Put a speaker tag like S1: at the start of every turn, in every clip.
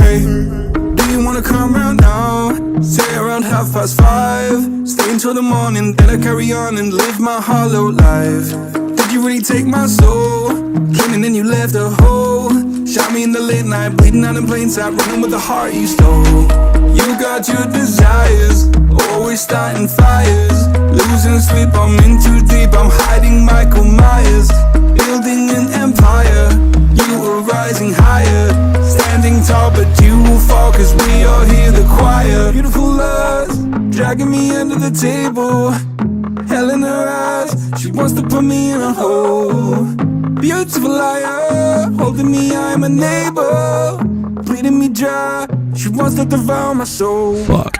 S1: Hey, do you wanna come round now? Say around 5:30. Stay until the morning, then I carry on and live my hollow life. Did you really take my soul? Clean and then you left a hole. Shot me in the late night, bleeding out in plain sight, running with the heart you stole. You got your desires, always starting fires. Losing sleep, I'm in too deep, I'm hiding Michael Myers. Building an empire, you were rising higher. Standing tall, but you will fall, cause we all hear the choir. Beautiful lust, dragging me under the table. Hell in her eyes, she wants to put me in a hole. Beautiful liar, holding me, I'm a neighbor. Bleeding me dry, she wants to devour my soul.
S2: Fuck.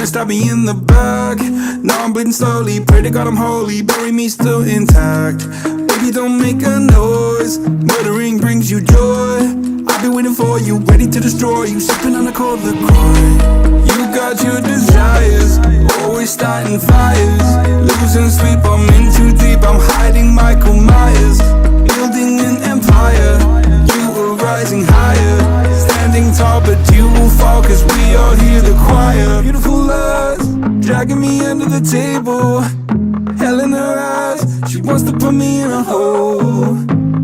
S1: Stab me in the back. Now I'm bleeding slowly. Pray to God I'm holy. Bury me still intact. Baby, don't make a noise. Murdering brings you joy. I've been waiting for you, ready to destroy you. Sipping on a cold LaCroix. You got your desires, always starting fires. Losing sleep, I'm in too deep, I'm hiding Michael Myers. Building an empire, you were rising higher. Standing tall, but you will fall, cause we all hear the choir. Beautiful lust, dragging me under the table. Hell in her eyes, she wants to put me in a hole.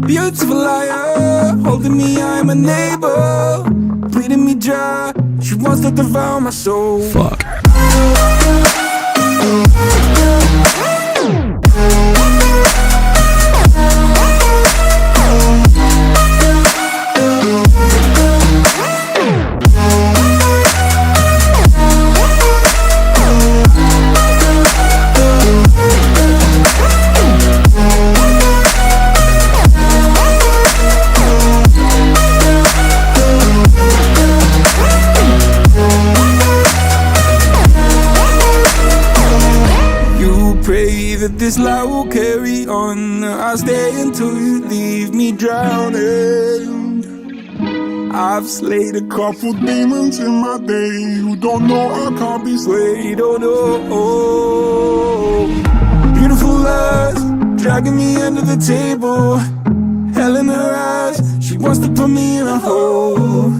S1: Beautiful liar, holding me, I'm a neighbor. Bleeding me dry, she wants to devour my soul.
S2: Fuck.
S1: That this life will carry on. I'll stay until you leave me drowning. I've slayed a couple demons in my day who don't know I can't be swayed. Oh no. Beautiful lust, dragging me under the table. Hell in her eyes, she wants to put me in a hole.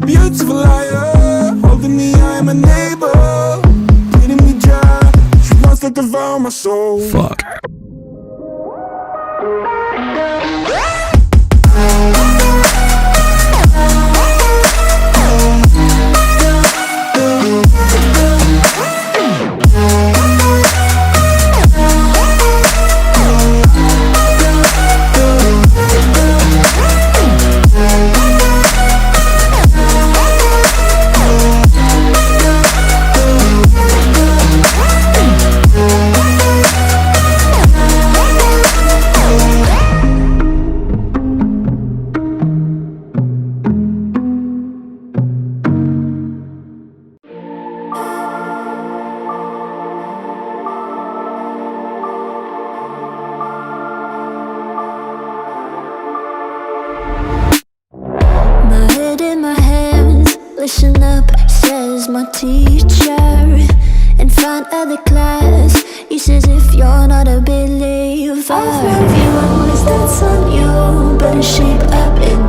S1: Beautiful liar, holding me, I'm a neighbor. Bleeding me dry, to devour my soul.
S2: Fuck.
S3: Listen up, says my teacher. In front of the class, he says if you're not a believer, if you always dance on you, better shape up and